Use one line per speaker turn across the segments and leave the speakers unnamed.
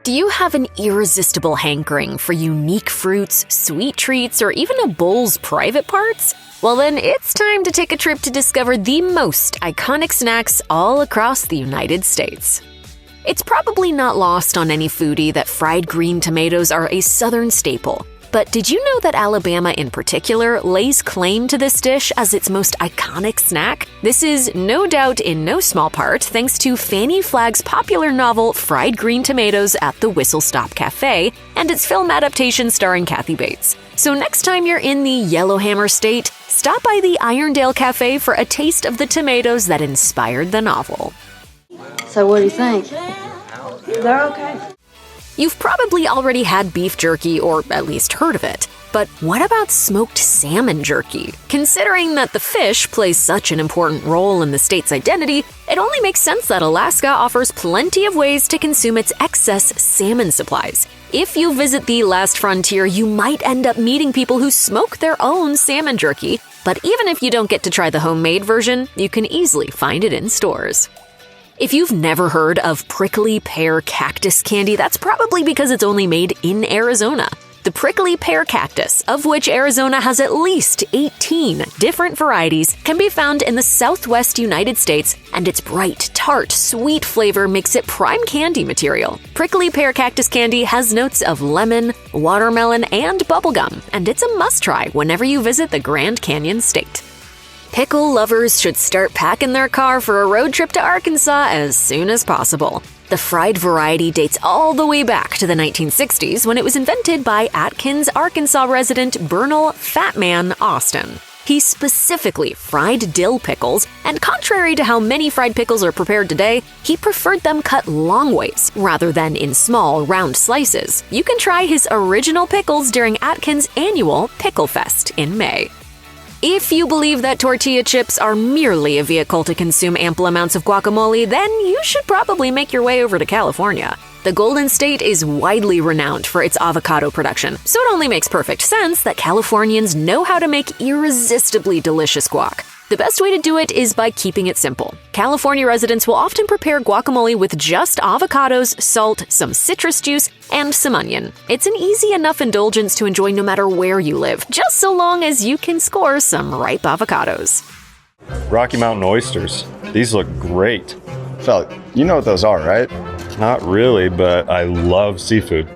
Do you have an irresistible hankering for unique fruits, sweet treats, or even a bowl's private parts? Well then, it's time to take a trip to discover the most iconic snacks all across the United States. It's probably not lost on any foodie that fried green tomatoes are a southern staple. But did you know that Alabama in particular lays claim to this dish as its most iconic snack? This is no doubt in no small part thanks to Fannie Flagg's popular novel Fried Green Tomatoes at the Whistle Stop Cafe and its film adaptation starring Kathy Bates. So next time you're in the Yellowhammer State, stop by the Irondale Cafe for a taste of the tomatoes that inspired the novel.
So what do you think?
They're okay.
You've probably already had beef jerky, or at least heard of it. But what about smoked salmon jerky? Considering that the fish plays such an important role in the state's identity, it only makes sense that Alaska offers plenty of ways to consume its excess salmon supplies. If you visit the last frontier, you might end up meeting people who smoke their own salmon jerky. But even if you don't get to try the homemade version, you can easily find it in stores. If you've never heard of prickly pear cactus candy, that's probably because it's only made in Arizona. The prickly pear cactus, of which Arizona has at least 18 different varieties, can be found in the southwest United States, and its bright, tart, sweet flavor makes it prime candy material. Prickly pear cactus candy has notes of lemon, watermelon, and bubblegum, and it's a must-try whenever you visit the Grand Canyon State. Pickle lovers should start packing their car for a road trip to Arkansas as soon as possible. The fried variety dates all the way back to the 1960s when it was invented by Atkins, Arkansas resident Bernal Fatman Austin. He specifically fried dill pickles, and contrary to how many fried pickles are prepared today, he preferred them cut long ways rather than in small, round slices. You can try his original pickles during Atkins' annual Pickle Fest in May. If you believe that tortilla chips are merely a vehicle to consume ample amounts of guacamole, then you should probably make your way over to California. The Golden State is widely renowned for its avocado production, so it only makes perfect sense that Californians know how to make irresistibly delicious guac. The best way to do it is by keeping it simple. California residents will often prepare guacamole with just avocados, salt, some citrus juice, and some onion. It's an easy enough indulgence to enjoy no matter where you live, just so long as you can score some ripe avocados.
Rocky Mountain oysters. These look great.
Fella, you know what those are, right?
Not really, but I love seafood.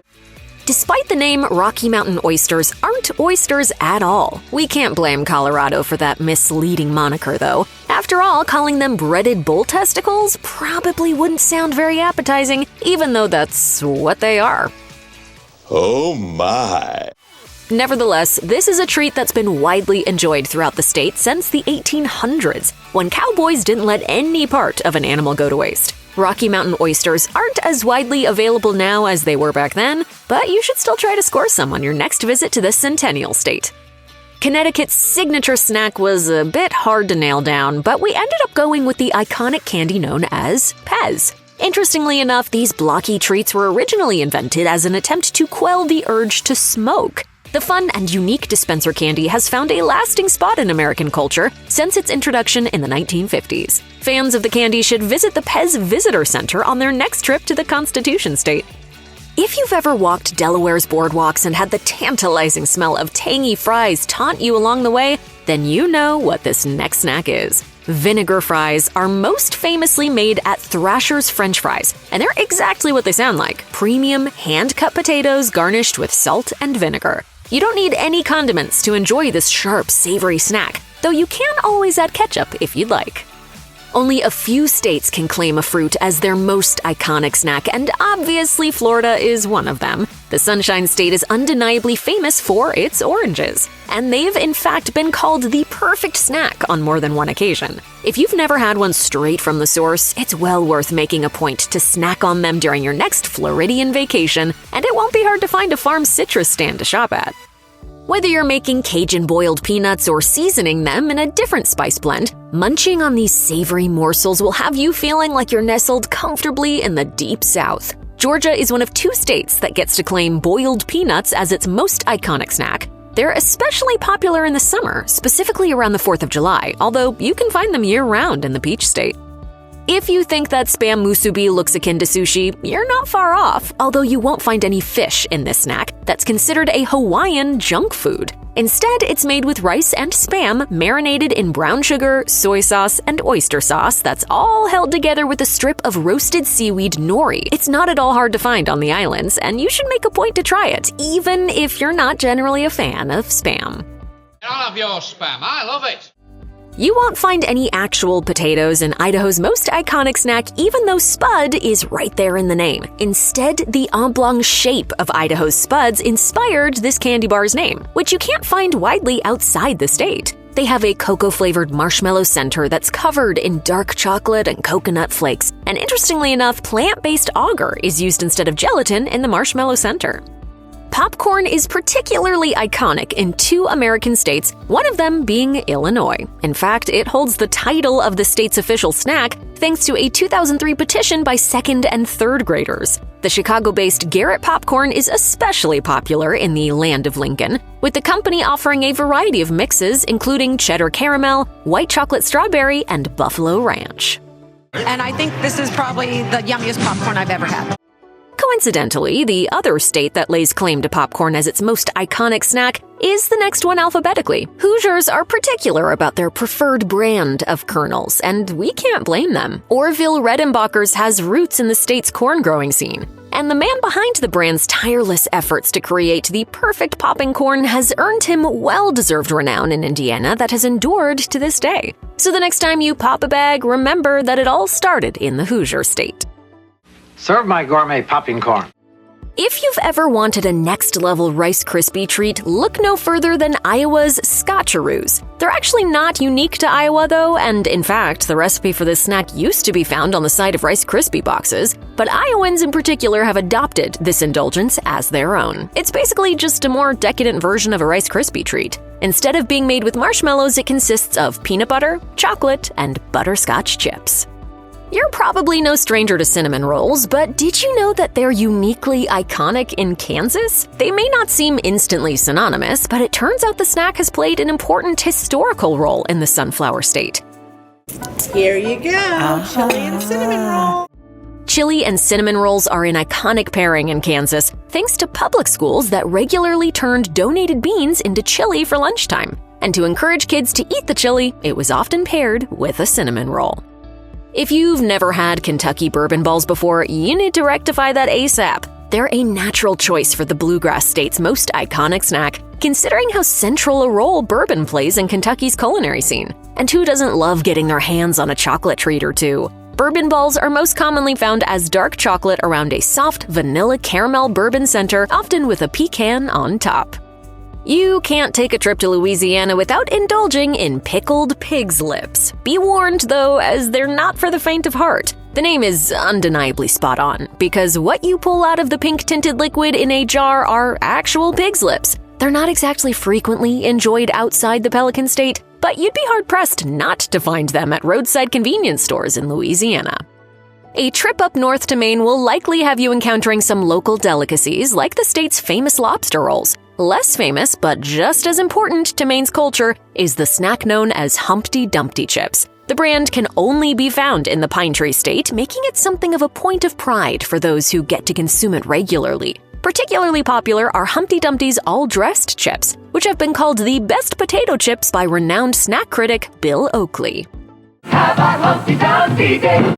Despite the name, Rocky Mountain oysters aren't oysters at all. We can't blame Colorado for that misleading moniker, though. After all, calling them breaded bull testicles probably wouldn't sound very appetizing, even though that's what they are.
Oh my!
Nevertheless, this is a treat that's been widely enjoyed throughout the state since the 1800s, when cowboys didn't let any part of an animal go to waste. Rocky Mountain oysters aren't as widely available now as they were back then, but you should still try to score some on your next visit to the Centennial State. Connecticut's signature snack was a bit hard to nail down, but we ended up going with the iconic candy known as Pez. Interestingly enough, these blocky treats were originally invented as an attempt to quell the urge to smoke. The fun and unique dispenser candy has found a lasting spot in American culture since its introduction in the 1950s. Fans of the candy should visit the Pez Visitor Center on their next trip to the Constitution State. If you've ever walked Delaware's boardwalks and had the tantalizing smell of tangy fries taunt you along the way, then you know what this next snack is. Vinegar fries are most famously made at Thrasher's French Fries, and they're exactly what they sound like: premium, hand-cut potatoes garnished with salt and vinegar. You don't need any condiments to enjoy this sharp, savory snack, though you can always add ketchup if you'd like. Only a few states can claim a fruit as their most iconic snack, and obviously Florida is one of them. The Sunshine State is undeniably famous for its oranges, and they've in fact been called the perfect snack on more than one occasion. If you've never had one straight from the source, it's well worth making a point to snack on them during your next Floridian vacation, and it won't be hard to find a farm citrus stand to shop at. Whether you're making Cajun boiled peanuts or seasoning them in a different spice blend, munching on these savory morsels will have you feeling like you're nestled comfortably in the deep South. Georgia is one of 2 states that gets to claim boiled peanuts as its most iconic snack. They're especially popular in the summer, specifically around the 4th of July, although you can find them year-round in the Peach State. If you think that Spam musubi looks akin to sushi, you're not far off, although you won't find any fish in this snack that's considered a Hawaiian junk food. Instead, it's made with rice and Spam marinated in brown sugar, soy sauce, and oyster sauce that's all held together with a strip of roasted seaweed nori. It's not at all hard to find on the islands, and you should make a point to try it, even if you're not generally a fan of Spam.
I'll have your Spam. I love it.
You won't find any actual potatoes in Idaho's most iconic snack, even though spud is right there in the name. Instead, the oblong shape of Idaho's spuds inspired this candy bar's name, which you can't find widely outside the state. They have a cocoa-flavored marshmallow center that's covered in dark chocolate and coconut flakes, and interestingly enough, plant-based agar is used instead of gelatin in the marshmallow center. Popcorn is particularly iconic in 2 American states, one of them being Illinois. In fact, it holds the title of the state's official snack thanks to a 2003 petition by 2nd and 3rd graders. The Chicago-based Garrett popcorn is especially popular in the land of Lincoln, with the company offering a variety of mixes including cheddar caramel, white chocolate strawberry, and buffalo ranch.
And I think this is probably the yummiest popcorn I've ever had.
Coincidentally, the other state that lays claim to popcorn as its most iconic snack is the next one alphabetically. Hoosiers are particular about their preferred brand of kernels, and we can't blame them. Orville Redenbacher's has roots in the state's corn growing scene, and the man behind the brand's tireless efforts to create the perfect popping corn has earned him well-deserved renown in Indiana that has endured to this day. So the next time you pop a bag, remember that it all started in the Hoosier state.
Serve my gourmet popping corn.
If you've ever wanted a next-level Rice Krispie treat, look no further than Iowa's Scotcheroos. They're actually not unique to Iowa, though, and in fact, the recipe for this snack used to be found on the side of Rice Krispie boxes, but Iowans in particular have adopted this indulgence as their own. It's basically just a more decadent version of a Rice Krispie treat. Instead of being made with marshmallows, it consists of peanut butter, chocolate, and butterscotch chips. You're probably no stranger to cinnamon rolls, but did you know that they're uniquely iconic in Kansas? They may not seem instantly synonymous, but it turns out the snack has played an important historical role in the Sunflower State.
Here you go, chili and cinnamon roll.
Chili and cinnamon rolls are an iconic pairing in Kansas, thanks to public schools that regularly turned donated beans into chili for lunchtime. And to encourage kids to eat the chili, it was often paired with a cinnamon roll. If you've never had Kentucky bourbon balls before, you need to rectify that ASAP. They're a natural choice for the Bluegrass State's most iconic snack, considering how central a role bourbon plays in Kentucky's culinary scene. And who doesn't love getting their hands on a chocolate treat or two? Bourbon balls are most commonly found as dark chocolate around a soft vanilla caramel bourbon center, often with a pecan on top. You can't take a trip to Louisiana without indulging in pickled pig's lips. Be warned, though, as they're not for the faint of heart. The name is undeniably spot on, because what you pull out of the pink-tinted liquid in a jar are actual pig's lips. They're not exactly frequently enjoyed outside the Pelican State, but you'd be hard-pressed not to find them at roadside convenience stores in Louisiana. A trip up north to Maine will likely have you encountering some local delicacies like the state's famous lobster rolls. Less famous, but just as important to Maine's culture, is the snack known as Humpty Dumpty chips. The brand can only be found in the Pine Tree State, making it something of a point of pride for those who get to consume it regularly. Particularly popular are Humpty Dumpty's all-dressed chips, which have been called the best potato chips by renowned snack critic Bill Oakley.
How about Humpty Dumpty Day?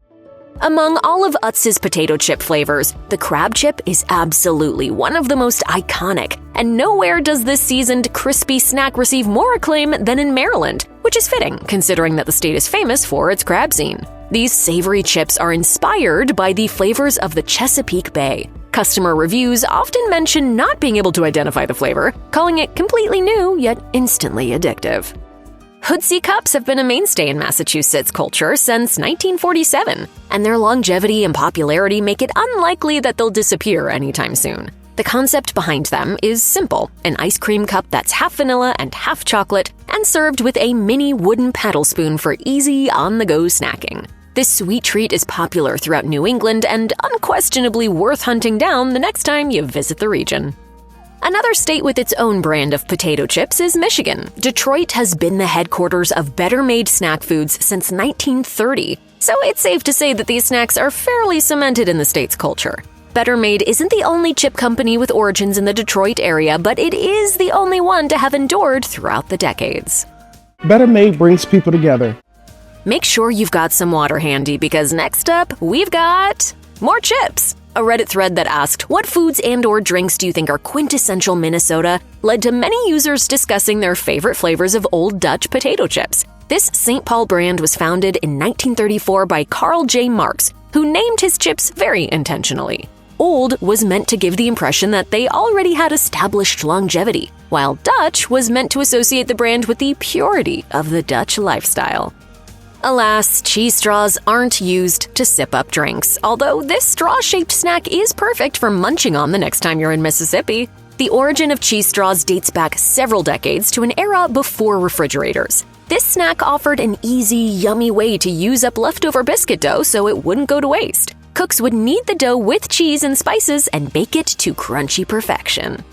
Among all of Utz's potato chip flavors, the crab chip is absolutely one of the most iconic, and nowhere does this seasoned, crispy snack receive more acclaim than in Maryland, which is fitting, considering that the state is famous for its crab scene. These savory chips are inspired by the flavors of the Chesapeake Bay. Customer reviews often mention not being able to identify the flavor, calling it completely new yet instantly addictive. Hoodsie cups have been a mainstay in Massachusetts culture since 1947, and their longevity and popularity make it unlikely that they'll disappear anytime soon. The concept behind them is simple: an ice cream cup that's half vanilla and half chocolate, and served with a mini wooden paddle spoon for easy on-the-go snacking. This sweet treat is popular throughout New England and unquestionably worth hunting down the next time you visit the region. Another state with its own brand of potato chips is Michigan. Detroit has been the headquarters of better-made snack foods since 1930. So it's safe to say that these snacks are fairly cemented in the state's culture. Better Made isn't the only chip company with origins in the Detroit area, but it is the only one to have endured throughout the decades.
Better Made brings people together.
Make sure you've got some water handy because next up, we've got more chips. A Reddit thread that asked, what foods and/or drinks do you think are quintessential Minnesota, led to many users discussing their favorite flavors of Old Dutch potato chips. This St. Paul brand was founded in 1934 by Carl J. Marks, who named his chips very intentionally. Old was meant to give the impression that they already had established longevity, while Dutch was meant to associate the brand with the purity of the Dutch lifestyle. Alas, cheese straws aren't used to sip up drinks, although this straw-shaped snack is perfect for munching on the next time you're in Mississippi. The origin of cheese straws dates back several decades to an era before refrigerators. This snack offered an easy, yummy way to use up leftover biscuit dough so it wouldn't go to waste. Cooks would knead the dough with cheese and spices and bake it to crunchy perfection.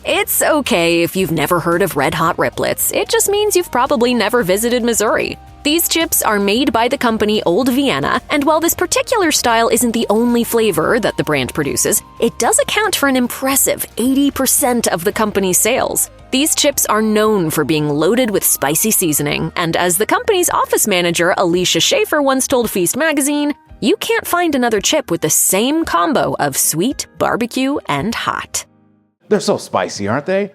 It's okay if you've never heard of Red Hot Riplets. It just means you've probably never visited Missouri. These chips are made by the company Old Vienna, and while this particular style isn't the only flavor that the brand produces, it does account for an impressive 80% of the company's sales. These chips are known for being loaded with spicy seasoning, and as the company's office manager Alicia Schaefer once told Feast magazine, you can't find another chip with the same combo of sweet, barbecue, and hot.
They're so spicy, aren't they?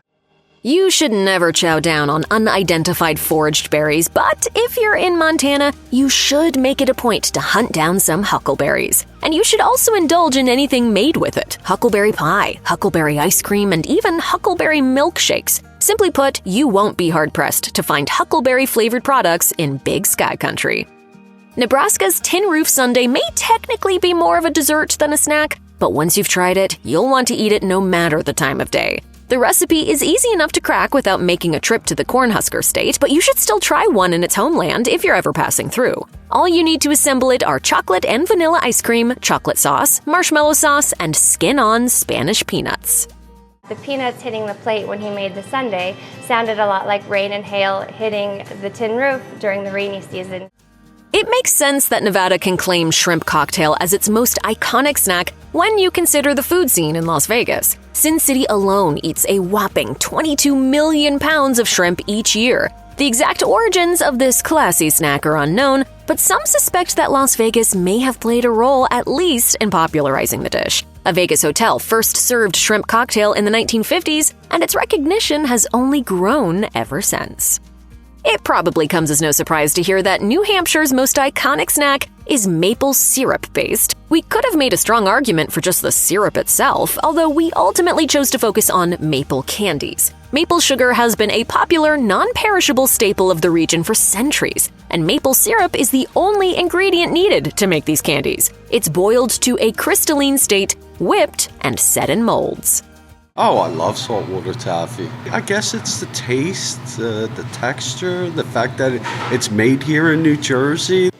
You should never chow down on unidentified foraged berries, but if you're in Montana, you should make it a point to hunt down some huckleberries. And you should also indulge in anything made with it: huckleberry pie, huckleberry ice cream, and even huckleberry milkshakes. Simply put, you won't be hard-pressed to find huckleberry-flavored products in Big Sky Country. Nebraska's tin roof sundae may technically be more of a dessert than a snack, but once you've tried it, you'll want to eat it no matter the time of day. The recipe is easy enough to crack without making a trip to the Cornhusker State, but you should still try one in its homeland if you're ever passing through. All you need to assemble it are chocolate and vanilla ice cream, chocolate sauce, marshmallow sauce, and skin-on Spanish peanuts.
The peanuts hitting the plate when he made the sundae sounded a lot like rain and hail hitting the tin roof during the rainy season.
It makes sense that Nevada can claim shrimp cocktail as its most iconic snack when you consider the food scene in Las Vegas. Sin City alone eats a whopping 22 million pounds of shrimp each year. The exact origins of this classy snack are unknown, but some suspect that Las Vegas may have played a role at least in popularizing the dish. A Vegas hotel first served shrimp cocktail in the 1950s, and its recognition has only grown ever since. It probably comes as no surprise to hear that New Hampshire's most iconic snack is maple syrup-based. We could have made a strong argument for just the syrup itself, although we ultimately chose to focus on maple candies. Maple sugar has been a popular, non-perishable staple of the region for centuries, and maple syrup is the only ingredient needed to make these candies. It's boiled to a crystalline state, whipped, and set in molds.
Oh, I love saltwater taffy. I guess it's the taste, the texture, the fact that it's made here in New Jersey.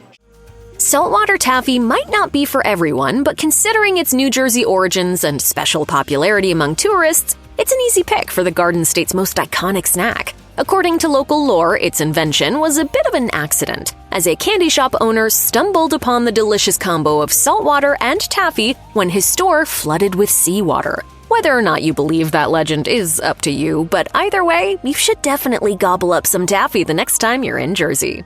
Saltwater taffy might not be for everyone, but considering its New Jersey origins and special popularity among tourists, it's an easy pick for the Garden State's most iconic snack. According to local lore, its invention was a bit of an accident, as a candy shop owner stumbled upon the delicious combo of saltwater and taffy when his store flooded with seawater. Whether or not you believe that legend is up to you, but either way, you should definitely gobble up some taffy the next time you're in Jersey.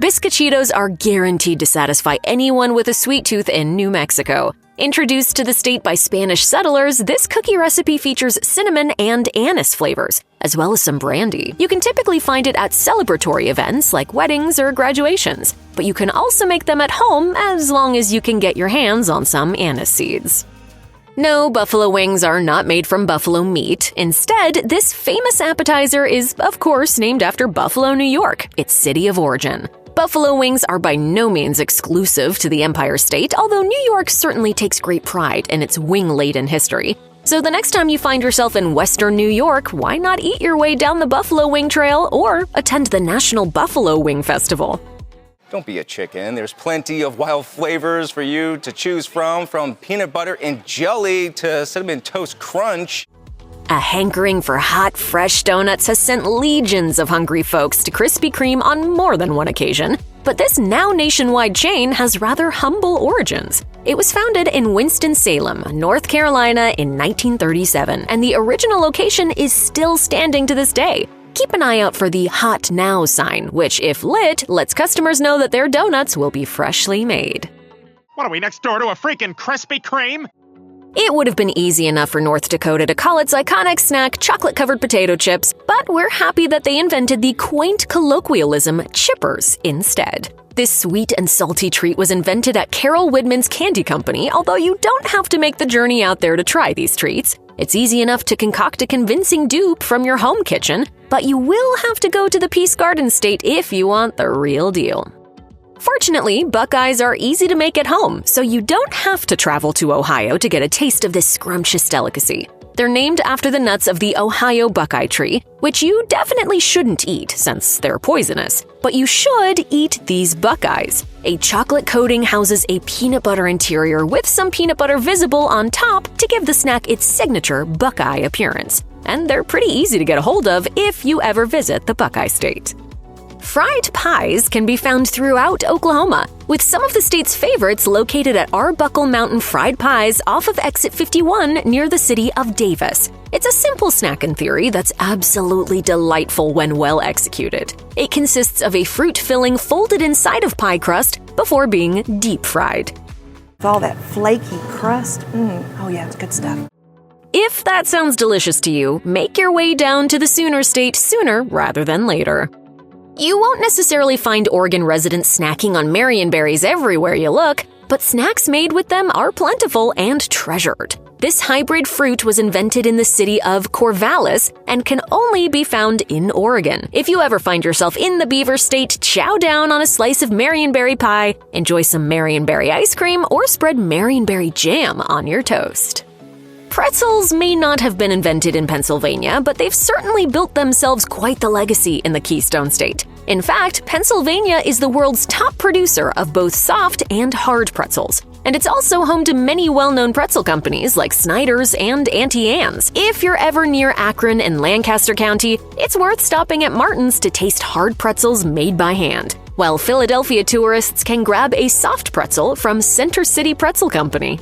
Biscochitos are guaranteed to satisfy anyone with a sweet tooth in New Mexico. Introduced to the state by Spanish settlers, this cookie recipe features cinnamon and anise flavors, as well as some brandy. You can typically find it at celebratory events like weddings or graduations, but you can also make them at home as long as you can get your hands on some anise seeds. No, buffalo wings are not made from buffalo meat. Instead, this famous appetizer is, of course, named after Buffalo, New York, its city of origin. Buffalo wings are by no means exclusive to the Empire State, although New York certainly takes great pride in its wing-laden history. So the next time you find yourself in Western New York, why not eat your way down the Buffalo Wing Trail or attend the National Buffalo Wing Festival?
Don't be a chicken. There's plenty of wild flavors for you to choose from peanut butter and jelly to cinnamon toast crunch.
A hankering for hot, fresh donuts has sent legions of hungry folks to Krispy Kreme on more than one occasion. But this now nationwide chain has rather humble origins. It was founded in Winston-Salem, North Carolina in 1937, and the original location is still standing to this day. Keep an eye out for the Hot Now sign, which, if lit, lets customers know that their donuts will be freshly made.
What are we, next door to a freaking Krispy Kreme?
It would have been easy enough for North Dakota to call its iconic snack chocolate-covered potato chips, but we're happy that they invented the quaint colloquialism chippers instead. This sweet and salty treat was invented at Carol Widman's Candy Company, although you don't have to make the journey out there to try these treats. It's easy enough to concoct a convincing dupe from your home kitchen, but you will have to go to the Peace Garden State if you want the real deal. Fortunately, Buckeyes are easy to make at home, so you don't have to travel to Ohio to get a taste of this scrumptious delicacy. They're named after the nuts of the Ohio buckeye tree, which you definitely shouldn't eat since they're poisonous. But you should eat these Buckeyes. A chocolate coating houses a peanut butter interior with some peanut butter visible on top to give the snack its signature Buckeye appearance. And they're pretty easy to get a hold of if you ever visit the Buckeye State. Fried pies can be found throughout Oklahoma, with some of the state's favorites located at Arbuckle Mountain Fried Pies off of Exit 51 near the city of Davis. It's a simple snack in theory that's absolutely delightful when well executed. It consists of a fruit filling folded inside of pie crust before being deep fried.
With all that flaky crust, oh yeah, it's good stuff.
If that sounds delicious to you, make your way down to the Sooner State sooner rather than later. You won't necessarily find Oregon residents snacking on marionberries everywhere you look, but snacks made with them are plentiful and treasured. This hybrid fruit was invented in the city of Corvallis and can only be found in Oregon. If you ever find yourself in the Beaver State, chow down on a slice of marionberry pie, enjoy some marionberry ice cream, or spread marionberry jam on your toast. Pretzels may not have been invented in Pennsylvania, but they've certainly built themselves quite the legacy in the Keystone State. In fact, Pennsylvania is the world's top producer of both soft and hard pretzels. And it's also home to many well-known pretzel companies like Snyder's and Auntie Anne's. If you're ever near Akron and Lancaster County, it's worth stopping at Martin's to taste hard pretzels made by hand, while Philadelphia tourists can grab a soft pretzel from Center City Pretzel Company.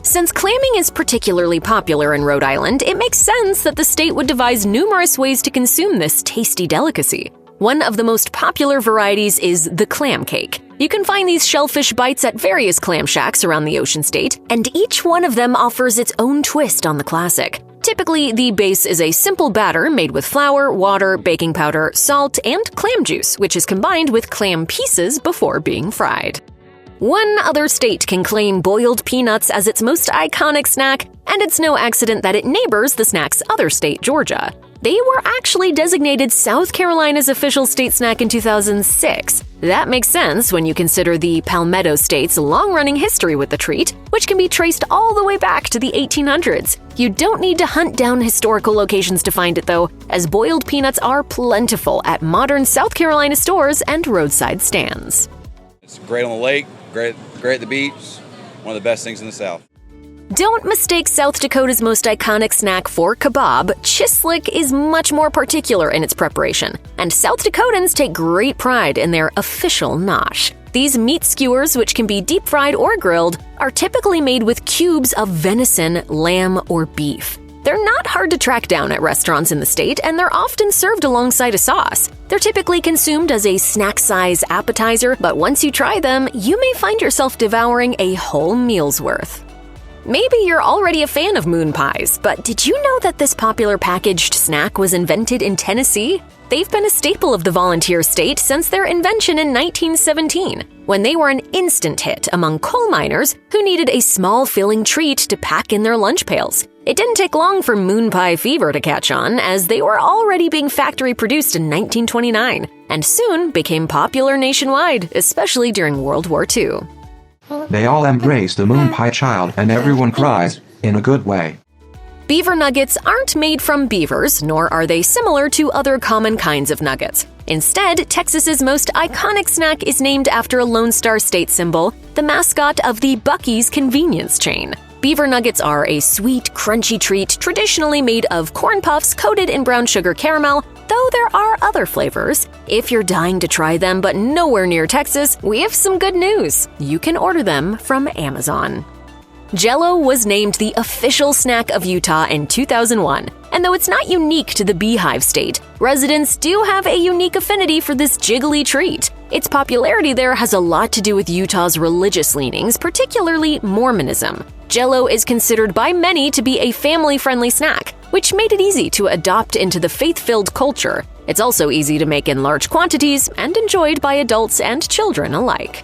Since clamming is particularly popular in Rhode Island, it makes sense that the state would devise numerous ways to consume this tasty delicacy. One of the most popular varieties is the clam cake. You can find these shellfish bites at various clam shacks around the Ocean State, and each one of them offers its own twist on the classic. Typically, the base is a simple batter made with flour, water, baking powder, salt, and clam juice, which is combined with clam pieces before being fried. One other state can claim boiled peanuts as its most iconic snack, and it's no accident that it neighbors the snack's other state, Georgia. They were actually designated South Carolina's official state snack in 2006. That makes sense when you consider the Palmetto State's long-running history with the treat, which can be traced all the way back to the 1800s. You don't need to hunt down historical locations to find it, though, as boiled peanuts are plentiful at modern South Carolina stores and roadside stands.
It's great on the lake, great at the beach, one of the best things in the South.
Don't mistake South Dakota's most iconic snack for kebab. Chislic is much more particular in its preparation, and South Dakotans take great pride in their official nosh. These meat skewers, which can be deep fried or grilled, are typically made with cubes of venison, lamb, or beef. They're not hard to track down at restaurants in the state, and they're often served alongside a sauce. They're typically consumed as a snack-size appetizer, but once you try them, you may find yourself devouring a whole meal's worth. Maybe you're already a fan of moon pies, but did you know that this popular packaged snack was invented in Tennessee? They've been a staple of the volunteer state since their invention in 1917, when they were an instant hit among coal miners who needed a small filling treat to pack in their lunch pails. It didn't take long for moon pie fever to catch on, as they were already being factory produced in 1929, and soon became popular nationwide, especially during World War II.
They all embrace the moon pie child, and everyone cries, in a good way.
Beaver nuggets aren't made from beavers, nor are they similar to other common kinds of nuggets. Instead, Texas's most iconic snack is named after a Lone Star State symbol, the mascot of the Buc-ee's convenience chain. Beaver nuggets are a sweet, crunchy treat traditionally made of corn puffs coated in brown sugar caramel, though there are other flavors. If you're dying to try them but nowhere near Texas, we have some good news. You can order them from Amazon. Jell-O was named the official snack of Utah in 2001, and though it's not unique to the Beehive State, residents do have a unique affinity for this jiggly treat. Its popularity there has a lot to do with Utah's religious leanings, particularly Mormonism. Jell-O is considered by many to be a family-friendly snack, which made it easy to adopt into the faith-filled culture. It's also easy to make in large quantities and enjoyed by adults and children alike.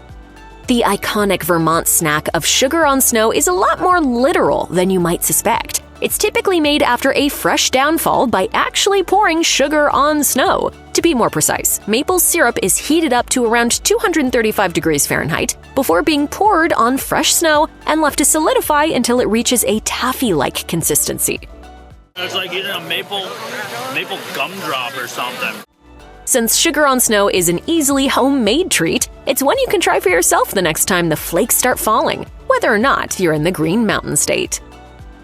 The iconic Vermont snack of sugar on snow is a lot more literal than you might suspect. It's typically made after a fresh downfall by actually pouring sugar on snow. To be more precise, maple syrup is heated up to around 235 degrees Fahrenheit before being poured on fresh snow and left to solidify until it reaches a taffy-like consistency.
It's like eating a maple gumdrop or something.
Since sugar on snow is an easily homemade treat, it's one you can try for yourself the next time the flakes start falling, whether or not you're in the Green Mountain State.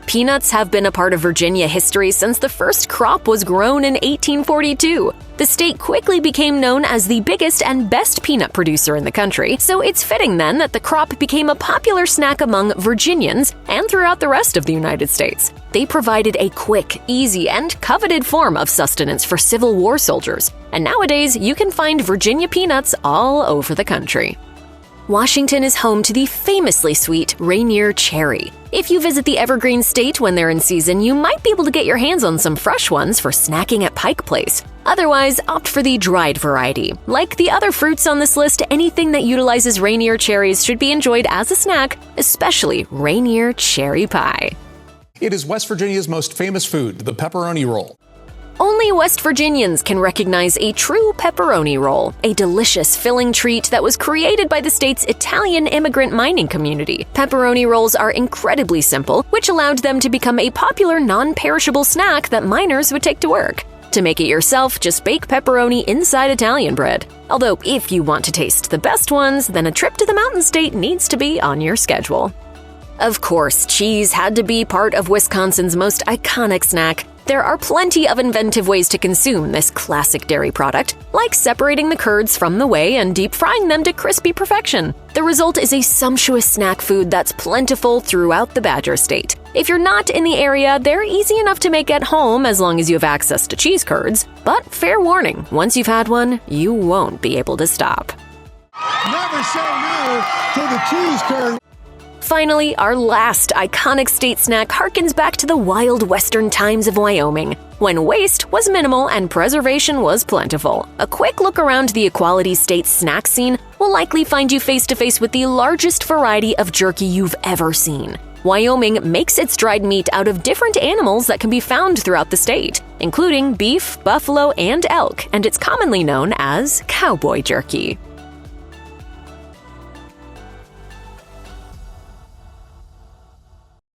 Peanuts have been a part of Virginia history since the first crop was grown in 1842. The state quickly became known as the biggest and best peanut producer in the country, so it's fitting then that the crop became a popular snack among Virginians and throughout the rest of the United States. They provided a quick, easy, and coveted form of sustenance for Civil War soldiers, and nowadays you can find Virginia peanuts all over the country. Washington is home to the famously sweet Rainier cherry. If you visit the Evergreen State when they're in season, you might be able to get your hands on some fresh ones for snacking at Pike Place. Otherwise, opt for the dried variety. Like the other fruits on this list, anything that utilizes Rainier cherries should be enjoyed as a snack, especially Rainier cherry pie.
It is West Virginia's most famous food, the pepperoni roll.
Only West Virginians can recognize a true pepperoni roll, a delicious filling treat that was created by the state's Italian immigrant mining community. Pepperoni rolls are incredibly simple, which allowed them to become a popular non-perishable snack that miners would take to work. To make it yourself, just bake pepperoni inside Italian bread. Although if you want to taste the best ones, then a trip to the Mountain State needs to be on your schedule. Of course, cheese had to be part of Wisconsin's most iconic snack. There are plenty of inventive ways to consume this classic dairy product, like separating the curds from the whey and deep frying them to crispy perfection. The result is a sumptuous snack food that's plentiful throughout the Badger State. If you're not in the area, they're easy enough to make at home as long as you have access to cheese curds. But fair warning, once you've had one, you won't be able to stop.
Never say no to the cheese curd.
Finally, our last iconic state snack harkens back to the wild western times of Wyoming, when waste was minimal and preservation was plentiful. A quick look around the Equality State snack scene will likely find you face to face with the largest variety of jerky you've ever seen. Wyoming makes its dried meat out of different animals that can be found throughout the state, including beef, buffalo, and elk, and it's commonly known as cowboy jerky.